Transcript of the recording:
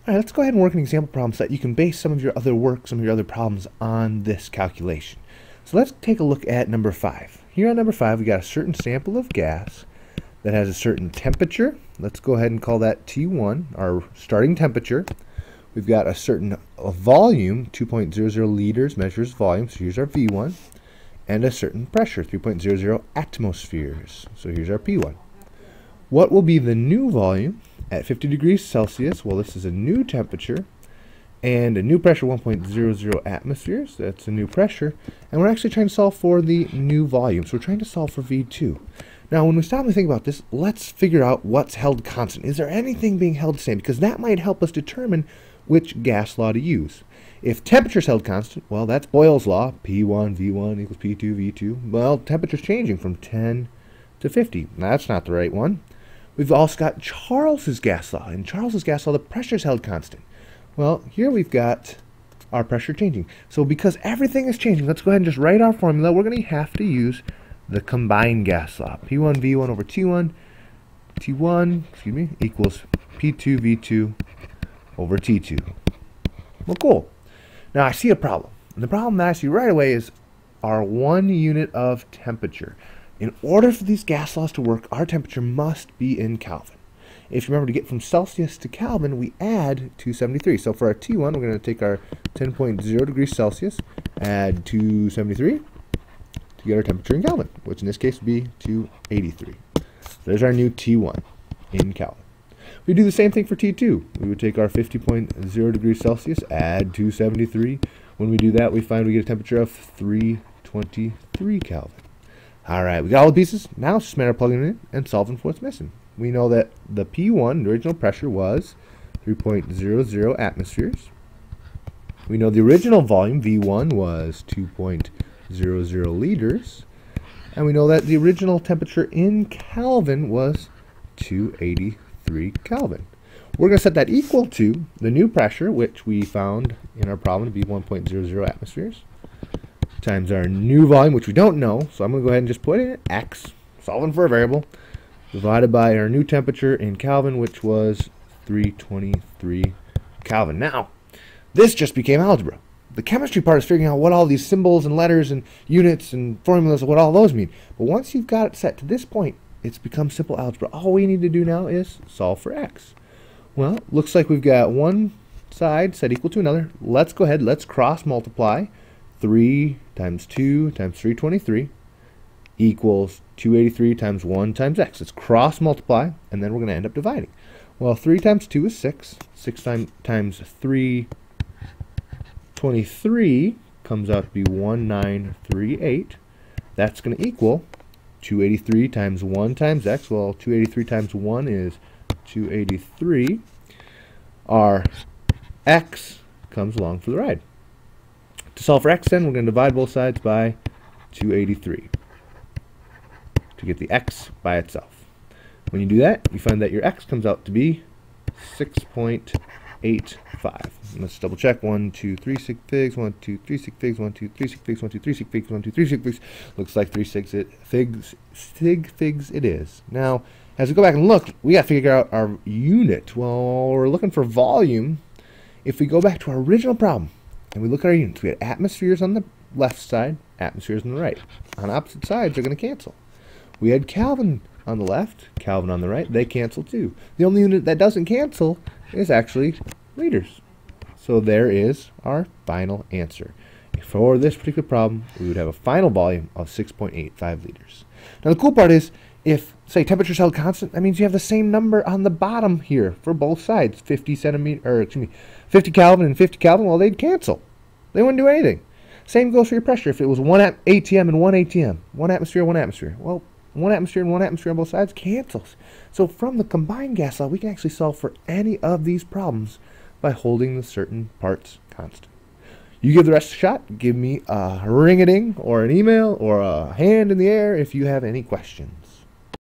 All right, let's go ahead and work an example problem so that you can base some of your other work, some of your other problems on this calculation. So let's take a look at number 5. Here on number 5, we got a certain sample of gas that has a certain temperature. Let's go ahead and call that T1, our starting temperature. We've got a certain volume, 2.00 liters measures volume, so here's our V1, and a certain pressure, 3.00 atmospheres, so here's our P1. What will be the new volume at 50 degrees Celsius? Well, this is a new temperature, and a new pressure, 1.00 atmospheres. That's a new pressure, and we're actually trying to solve for the new volume, so we're trying to solve for V2. Now, when we stop and think about this, let's figure out what's held constant. Is there anything being held the same? Because that might help us determine which gas law to use. If temperature's held constant, well, that's Boyle's law, P1, V1 equals P2, V2. Well, temperature's changing from 10 to 50. That's not the right one. We've also got Charles's gas law. In Charles's gas law, the pressure's held constant. Well, here we've got our pressure changing. So because everything is changing, let's go ahead and just write our formula. We're going to have to use the combined gas law. P1 V1 over T1 equals P2 V2 over T2. Well, cool. Now I see a problem. And the problem that I see right away is our 1 unit of temperature. In order for these gas laws to work, our temperature must be in Kelvin. If you remember, to get from Celsius to Kelvin, we add 273. So for our T1, we're going to take our 10.0 degrees Celsius, add 273 to get our temperature in Kelvin, which in this case would be 283. There's our new T1 in Kelvin. We do the same thing for T2. We would take our 50.0 degrees Celsius, add 273. When we do that, we find we get a temperature of 323 Kelvin. All right, we got all the pieces. Now it's just a matter of plugging it in and solving for what's missing. We know that the P1, the original pressure, was 3.00 atmospheres. We know the original volume, V1, was 2.00 liters. And we know that the original temperature in Kelvin was 283 Kelvin. We're going to set that equal to the new pressure, which we found in our problem to be 1.00 atmospheres, times our new volume, which we don't know, so I'm going to go ahead and just put in X, solving for a variable, divided by our new temperature in Kelvin, which was 323 Kelvin. Now, this just became algebra. The chemistry part is figuring out what all these symbols and letters and units and formulas, what all those mean. But once you've got it set to this point, it's become simple algebra. All we need to do now is solve for X. Well, looks like we've got one side set equal to another. Let's go ahead, let's cross multiply. 3 times 2 times 323 equals 283 times 1 times X. Let's cross multiply, and then we're going to end up dividing. Well, 3 times 2 is 6. 6 times 323 comes out to be 1938. That's going to equal 283 times 1 times X. Well, 283 times 1 is 283. Our X comes along for the ride. To solve for X, then, we're going to divide both sides by 283 to get the X by itself. When you do that, you find that your X comes out to be 6.85. Let's double check. 1, 2, 3 sig figs. 1, 2, 3 sig figs. 1, 2, 3 sig figs. 1, 2, 3 sig figs. 1, 2, 3 sig figs. Looks like 3 sig figs it is. Now, as we go back and look, we got to figure out our unit. Well, we're looking for volume. If we go back to our original problem, and we look at our units, we had atmospheres on the left side, atmospheres on the right. On opposite sides, they're going to cancel. We had Kelvin on the left, Kelvin on the right. They cancel too. The only unit that doesn't cancel is actually liters. So there is our final answer. For this particular problem, we would have a final volume of 6.85 liters. Now the cool part is, if, say, temperature's held constant, that means you have the same number on the bottom here for both sides, 50 Kelvin and 50 Kelvin. Well, they'd cancel. They wouldn't do anything. Same goes for your pressure. If it was 1 atm and 1 atm, 1 atmosphere, 1 atmosphere. Well, 1 atmosphere and 1 atmosphere on both sides cancels. So from the combined gas law, we can actually solve for any of these problems by holding the certain parts constant. You give the rest a shot. Give me a ring-a-ding or an email or a hand in the air if you have any questions.